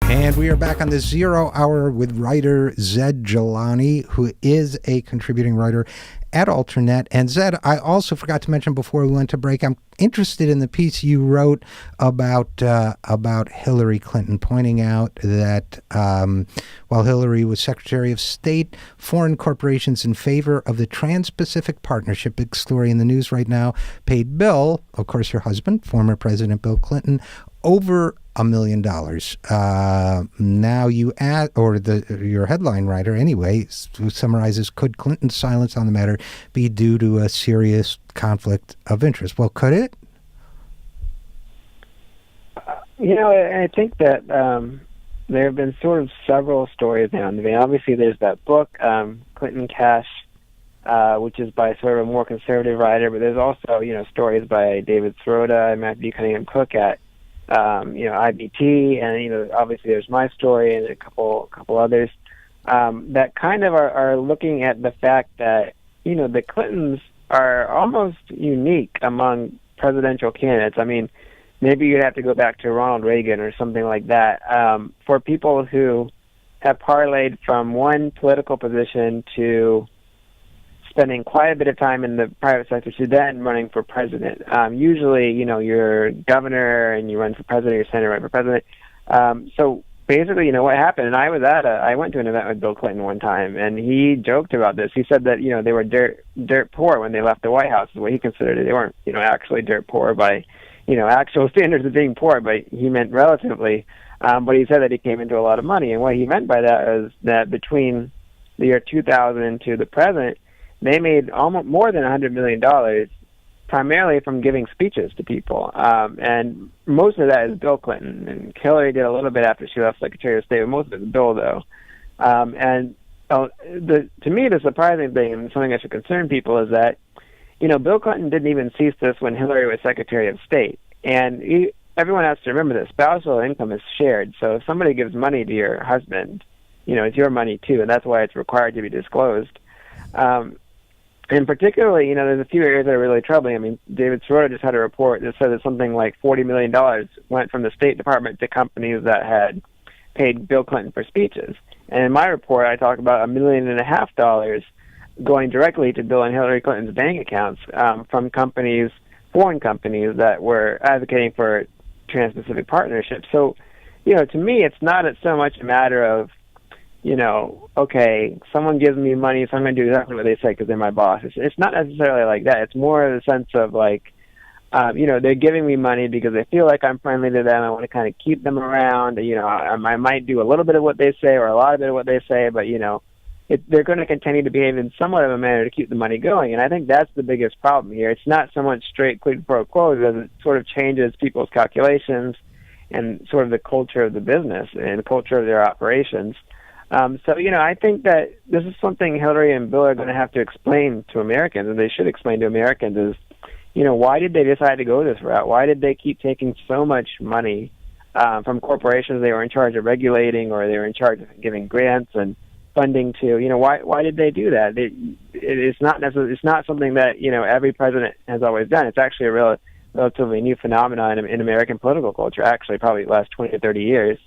And we are back on the Zero Hour with writer Zaid Jilani, who is a contributing writer at Alternet. And Zaid, I also forgot to mention before we went to break, I'm interested in the piece you wrote about Hillary Clinton, pointing out that while Hillary was Secretary of State, foreign corporations in favor of the Trans-Pacific Partnership, big story in the news right now, paid Bill, of course her husband, former President Bill Clinton, over $1 million. Now you add, or your headline writer anyway, who summarizes, could Clinton's silence on the matter be due to a serious conflict of interest? Well, could it? I think that there have been sort of several stories now. I mean, obviously there's that book, Clinton Cash, which is by sort of a more conservative writer, but there's also, stories by David Sirota and Matthew Cunningham Cook at IBT, and obviously there's my story and a couple others that kind of are looking at the fact that the Clintons are almost unique among presidential candidates. I mean, maybe you'd have to go back to Ronald Reagan or something like that for people who have parlayed from one political position to spending quite a bit of time in the private sector to then running for president. Usually, you're governor and you run for president, you're senator, run for president. So basically, what happened, and I went to an event with Bill Clinton one time, and he joked about this. He said that, they were dirt poor when they left the White House, is what he considered it. They weren't, actually dirt poor by, actual standards of being poor, but he meant relatively. But he said that he came into a lot of money, and what he meant by that is that between the year 2000 to the present, they made almost more than $100 million, primarily from giving speeches to people. And most of that is Bill Clinton. And Hillary did a little bit after she left Secretary of State, but most of it is Bill, though. To me, the surprising thing, and something that should concern people, is that, Bill Clinton didn't even cease this when Hillary was Secretary of State. And everyone has to remember that spousal income is shared. So if somebody gives money to your husband, it's your money, too, and that's why it's required to be disclosed. And particularly, there's a few areas that are really troubling. I mean, David Sirota just had a report that said that something like $40 million went from the State Department to companies that had paid Bill Clinton for speeches. And in my report, I talk about $1.5 million going directly to Bill and Hillary Clinton's bank accounts from foreign companies that were advocating for Trans-Pacific Partnership. So, to me, it's not so much a matter of, okay, someone gives me money, so I'm going to do exactly what they say because they're my boss. It's not necessarily like that. It's more of the sense of like, they're giving me money because they feel like I'm friendly to them. I want to kind of keep them around. I might do a little bit of what they say or a lot of it of what they say, but, they're going to continue to behave in somewhat of a manner to keep the money going. And I think that's the biggest problem here. It's not so much straight quid pro quo, because it sort of changes people's calculations and sort of the culture of the business and the culture of their operations. I think that this is something Hillary and Bill are going to have to explain to Americans, and they should explain to Americans, is, why did they decide to go this route? Why did they keep taking so much money from corporations they were in charge of regulating, or they were in charge of giving grants and funding to? Why did they do that? It's not something that, every president has always done. It's actually a relatively new phenomenon in American political culture, actually probably the last 20 to 30 years.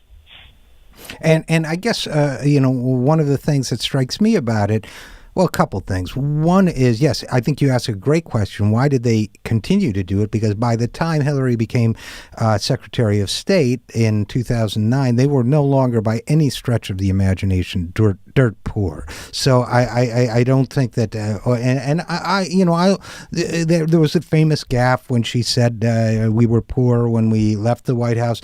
And I guess, one of the things that strikes me about it, well, a couple things. One is, yes, I think you asked a great question. Why did they continue to do it? Because by the time Hillary became Secretary of State in 2009, they were no longer by any stretch of the imagination dirt poor. So I don't think that, there was a famous gaffe when she said we were poor when we left the White House.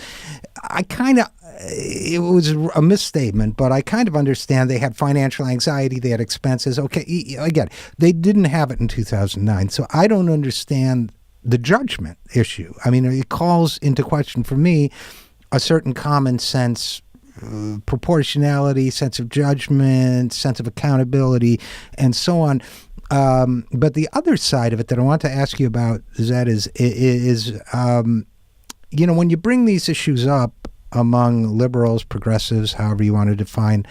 It was a misstatement, but I kind of understand they had financial anxiety, they had expenses. Okay, again, they didn't have it in 2009, so I don't understand the judgment issue. I mean, it calls into question for me a certain common sense, proportionality, sense of judgment, sense of accountability, and so on. But the other side of it that I want to ask you about, Zaid, is when you bring these issues up among liberals, progressives, however you want to define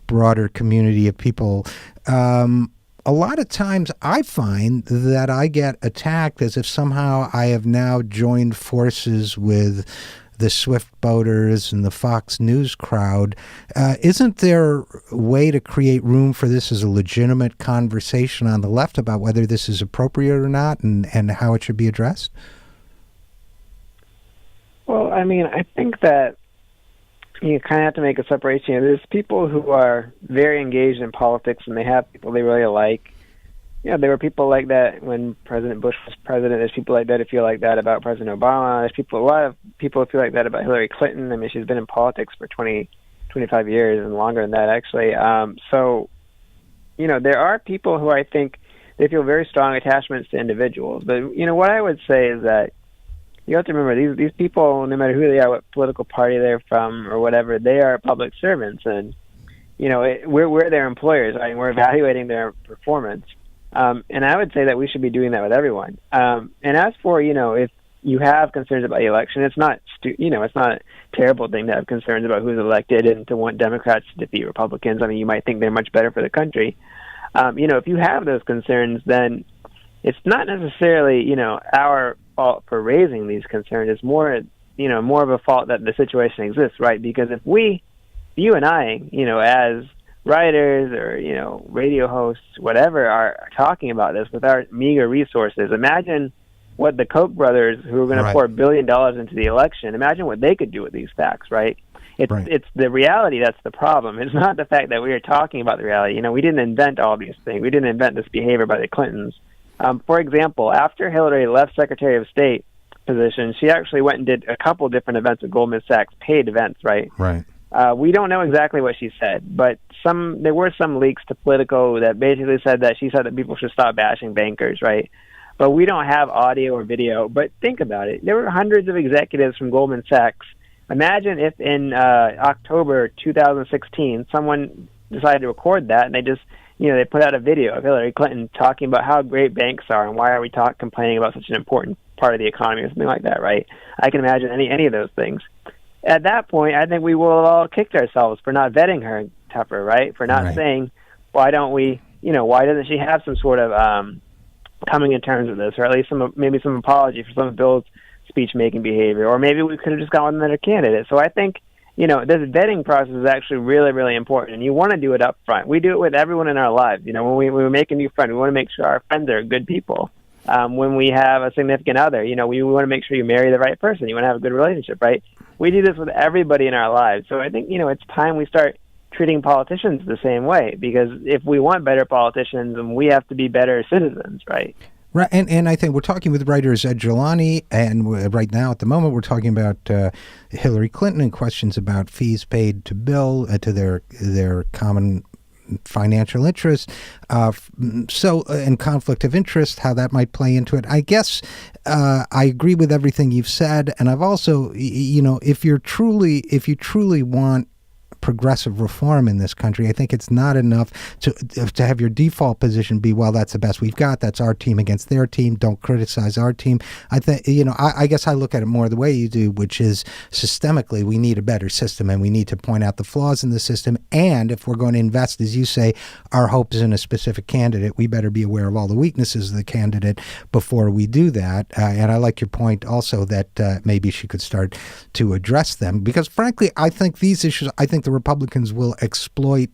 broader community of people, a lot of times I find that I get attacked as if somehow I have now joined forces with the Swift boaters and the Fox News crowd. Isn't there a way to create room for this as a legitimate conversation on the left about whether this is appropriate or not, and how it should be addressed? Well, I mean, I think that you kind of have to make a separation. There's people who are very engaged in politics, and they have people they really like. There were people like that when President Bush was president. There's people like that who feel like that about President Obama. There's a lot of people who feel like that about Hillary Clinton. I mean, she's been in politics for 20, 25 years and longer than that, actually. So, there are people who I think they feel very strong attachments to individuals. But, what I would say is that you have to remember, these people, no matter who they are, what political party they're from or whatever, they are public servants. And, we're their employers. I mean, we're evaluating their performance. And I would say that we should be doing that with everyone. And as for, if you have concerns about the election, it's not, it's not a terrible thing to have concerns about who's elected and to want Democrats to defeat Republicans. I mean, you might think they're much better for the country. If you have those concerns, then it's not necessarily, our fault for raising these concerns. It's more, more of a fault that the situation exists, right? Because if you and I, as writers or, radio hosts, whatever, are talking about this with our meager resources, imagine what the Koch brothers, who are going to pour $1 billion into the election, imagine what they could do with these facts, right? It's the reality that's the problem. It's not the fact that we are talking about the reality. We didn't invent all these things. We didn't invent this behavior by the Clintons. For example, after Hillary left Secretary of State position, she actually went and did a couple different events with Goldman Sachs, paid events, right? Right. We don't know exactly what she said, but there were some leaks to Politico that basically said that she said that people should stop bashing bankers, right? But we don't have audio or video. But think about it. There were hundreds of executives from Goldman Sachs. Imagine if in October 2016, someone decided to record that, and they just, they put out a video of Hillary Clinton talking about how great banks are and why are we complaining about such an important part of the economy or something like that, right? I can imagine any of those things. At that point, I think we will have all kicked ourselves for not vetting her tougher, right? For not saying, why don't we, why doesn't she have some sort of coming in terms with this, or at least maybe some apology for some of Bill's speech-making behavior, or maybe we could have just gone with another candidate. So I think, this vetting process is actually really, really important, and you want to do it up front. We do it with everyone in our lives. When we make a new friend, we want to make sure our friends are good people. When we have a significant other, we want to make sure you marry the right person. You want to have a good relationship, right? We do this with everybody in our lives. So I think, it's time we start treating politicians the same way, because if we want better politicians, then we have to be better citizens, right? Right, and I think we're talking with writer Zaid Jilani, and right now at the moment we're talking about Hillary Clinton and questions about fees paid to Bill, to their common financial interest, and conflict of interest, how that might play into it. I guess I agree with everything you've said, and I've also, if you truly want progressive reform in this country, I think it's not enough to have your default position be, well, that's the best we've got. That's our team against their team. Don't criticize our team. I think, I guess I look at it more the way you do, which is systemically, we need a better system, and we need to point out the flaws in the system. And if we're going to invest, as you say, our hopes in a specific candidate, we better be aware of all the weaknesses of the candidate before we do that. And I like your point also that maybe she could start to address them, because frankly, I think these issues, the Republicans will exploit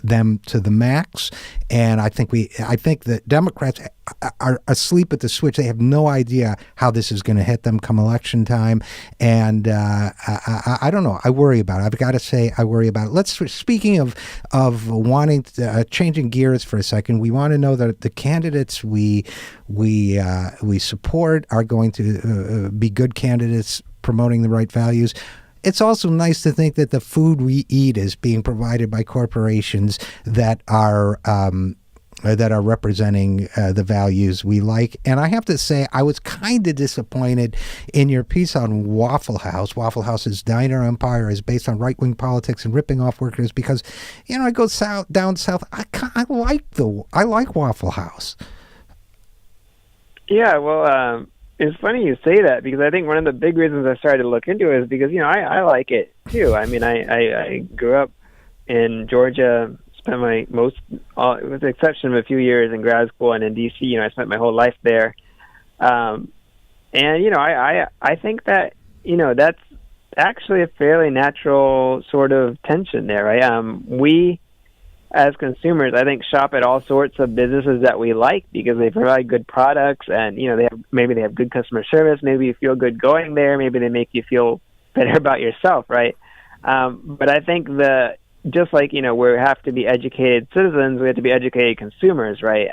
them to the max, and I think the Democrats are asleep at the switch. They have no idea how this is going to hit them come election time, and I don't know. I worry about it. I've got to say, I worry about it. Speaking of wanting changing gears for a second, we want to know that the candidates we support are going to be good candidates promoting the right values. It's also nice to think that the food we eat is being provided by corporations that are representing the values we like. And I have to say, I was kind of disappointed in your piece on Waffle House. Waffle House's diner empire is based on right-wing politics and ripping off workers because, I go down south. I like Waffle House. Yeah, well, it's funny you say that, because I think one of the big reasons I started to look into it is because, I like it too. I mean, I grew up in Georgia, spent with the exception of a few years in grad school and in D.C., I spent my whole life there. And, I think that, that's actually a fairly natural sort of tension there, right? We, as consumers, I think shop at all sorts of businesses that we like because they provide good products, and maybe they have good customer service. Maybe you feel good going there. Maybe they make you feel better about yourself, right? But I think just like we have to be educated citizens, we have to be educated consumers, right?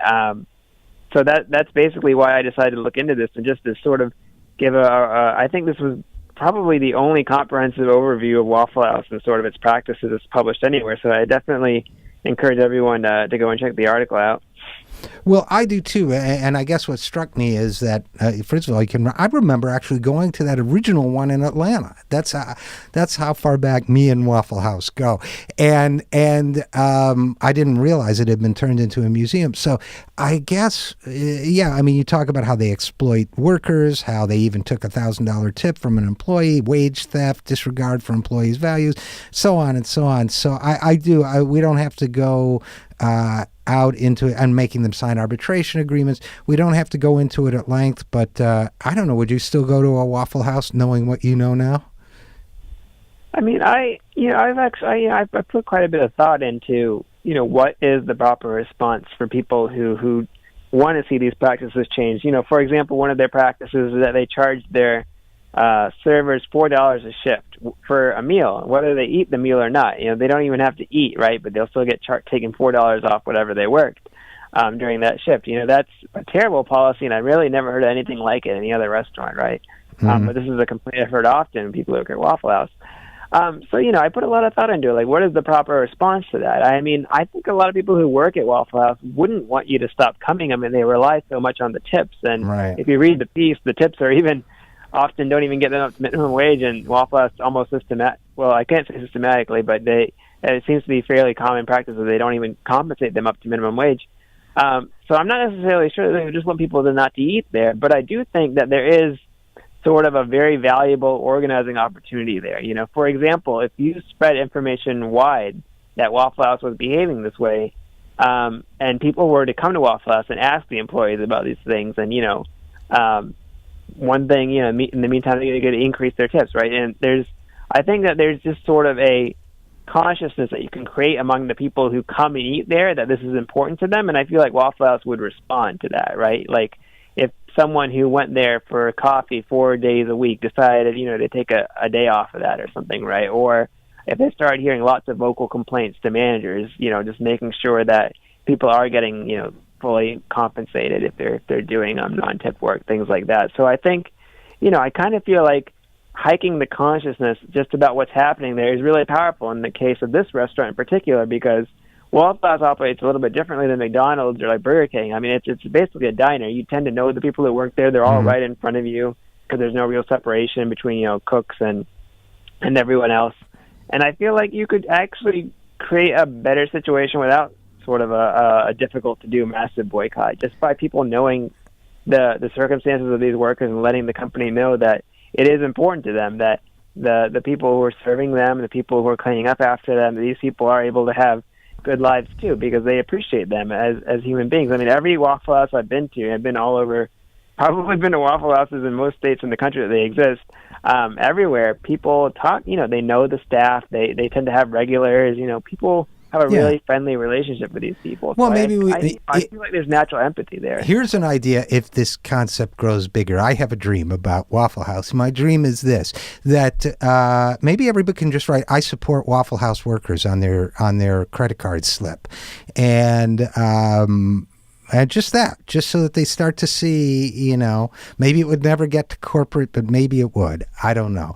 So that's basically why I decided to look into this, and just to sort of give I think this was probably the only comprehensive overview of Waffle House and sort of its practices that's published anywhere. So I definitely encourage everyone to go and check the article out. Well, I do too, and I guess what struck me is that first of all, I remember actually going to that original one in Atlanta. That's how far back me and Waffle House go, and I didn't realize it had been turned into a museum. So I guess, yeah, I mean, you talk about how they exploit workers, how they even took $1,000 tip from an employee, wage theft, disregard for employees' values, so on and so on. So we don't have to go out into it and making them sign arbitration agreements. We don't have to go into it at length, but I don't know, would you still go to a Waffle House knowing what you know now? I mean, I've put quite a bit of thought into, what is the proper response for people who want to see these practices change. For example, one of their practices is that they charge their servers $4 a shift for a meal, whether they eat the meal or not. They don't even have to eat, right? But they'll still get taken $4 off whatever they worked during that shift. That's a terrible policy, and I really never heard of anything like it in any other restaurant, right? Mm-hmm. But this is a complaint I've heard often when people work at Waffle House. So I put a lot of thought into it. Like, what is the proper response to that? I mean, I think a lot of people who work at Waffle House wouldn't want you to stop coming. I mean, they rely so much on the tips, and If you read the piece, the tips are often don't even get them up to minimum wage, and Waffle House almost well, I can't say systematically, but it seems to be fairly common practice that they don't even compensate them up to minimum wage. So I'm not necessarily sure that they just want people not to eat there, but I do think that there is sort of a very valuable organizing opportunity there. For example, if you spread information wide that Waffle House was behaving this way, and people were to come to Waffle House and ask the employees about these things, and one thing, in the meantime, they're going to increase their tips, right? And I think that there's just sort of a consciousness that you can create among the people who come and eat there that this is important to them, and I feel like Waffle House would respond to that, right? Like, if someone who went there for coffee 4 days a week decided, to take a day off of that or something, right? Or if they started hearing lots of vocal complaints to managers, just making sure that people are getting, fully compensated if they're doing non-tip work, things like that. So I think, I kind of feel like hiking the consciousness just about what's happening there is really powerful in the case of this restaurant in particular, because Waffle House operates a little bit differently than McDonald's or like Burger King. I mean, it's basically a diner. You tend to know the people that work there. They're all right in front of you because there's no real separation between, cooks and everyone else. And I feel like you could actually create a better situation without sort of a difficult to do massive boycott, just by people knowing the circumstances of these workers and letting the company know that it is important to them, that the people who are serving them, the people who are cleaning up after them, these people are able to have good lives too, because they appreciate them as human beings. I mean, every Waffle House I've been to, I've been all over, probably been to Waffle Houses in most states in the country that they exist. Everywhere, people talk, they know the staff, they tend to have regulars, people have a really friendly relationship with these people. Well, so maybe I feel like there's natural empathy there. Here's an idea if this concept grows bigger. I have a dream about Waffle House. My dream is this, that maybe everybody can just write, I support Waffle House workers on their credit card slip. And just so that they start to see, maybe it would never get to corporate, but maybe it would. I don't know.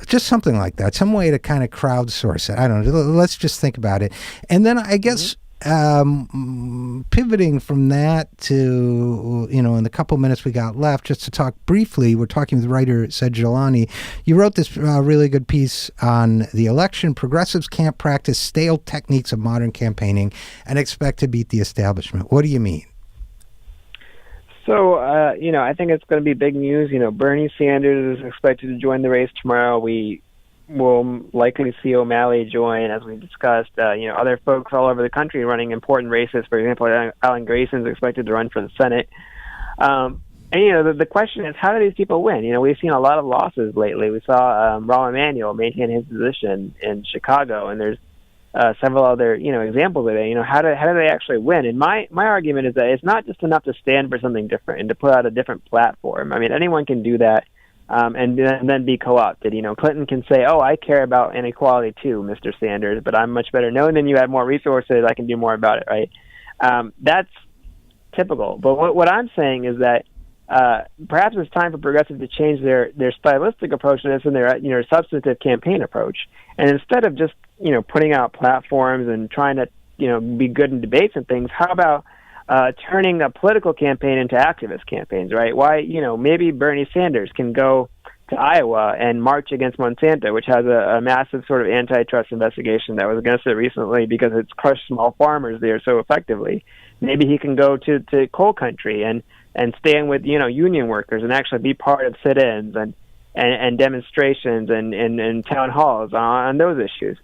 Just something like that, some way to kind of crowdsource it. I don't know. Let's just think about it. And then I guess pivoting from that to, in the couple minutes we got left, just to talk briefly, we're talking with writer Zaid Jilani. You wrote this really good piece on the election. Progressives can't practice stale techniques of modern campaigning and expect to beat the establishment. What do you mean? So, I think it's going to be big news. Bernie Sanders is expected to join the race tomorrow. We will likely see O'Malley join, as we discussed. Other folks all over the country running important races. For example, Alan Grayson is expected to run for the Senate. And, the question is, how do these people win? We've seen a lot of losses lately. We saw Rahm Emanuel maintain his position in Chicago, and there's several other, examples of it. How do they actually win? And my argument is that it's not just enough to stand for something different and to put out a different platform. I mean, anyone can do that and then be co-opted. Clinton can say, "Oh, I care about inequality too, Mr. Sanders, but I'm much better known than you. Have more resources. I can do more about it." Right? That's typical. But what I'm saying is that perhaps it's time for progressives to change their stylistic approach to this and their substantive campaign approach. And instead of just putting out platforms and trying to be good in debates and things, how about turning a political campaign into activist campaigns? Right? Why maybe Bernie Sanders can go to Iowa and march against Monsanto, which has a massive sort of antitrust investigation that was against it recently because it's crushed small farmers there so effectively. Maybe he can go to coal country and stand with union workers and actually be part of sit-ins and demonstrations and town halls on those issues.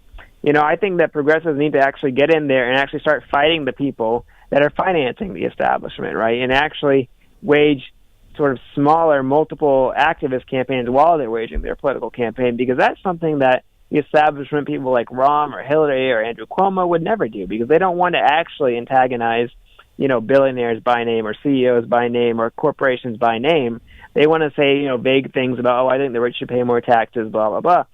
I think that progressives need to actually get in there and actually start fighting the people that are financing the establishment, right? And actually wage sort of smaller, multiple activist campaigns while they're waging their political campaign, because that's something that the establishment people like Rahm or Hillary or Andrew Cuomo would never do, because they don't want to actually antagonize billionaires by name or CEOs by name or corporations by name. They want to say, vague things about, I think the rich should pay more taxes, blah, blah, blah.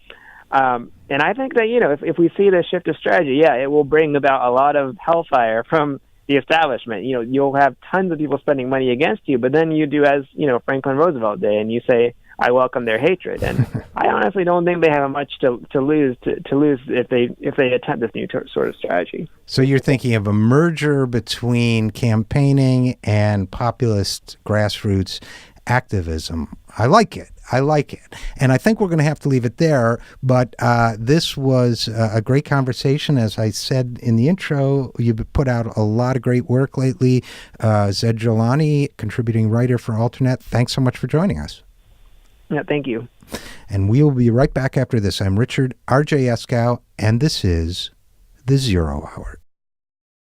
And I think that, if we see this shift of strategy, it will bring about a lot of hellfire from the establishment. You'll have tons of people spending money against you, but then you do as, Franklin Roosevelt did, and you say, I welcome their hatred. And I honestly don't think they have much to lose if they attempt this new sort of strategy. So you're thinking of a merger between campaigning and populist grassroots activism. I like it. And I think we're going to have to leave it there. But this was a great conversation. As I said in the intro, you've put out a lot of great work lately. Zaid Jilani, contributing writer for Alternet, thanks so much for joining us. Yeah, thank you. And we will be right back after this. I'm RJ Eskow, and this is The Zero Hour.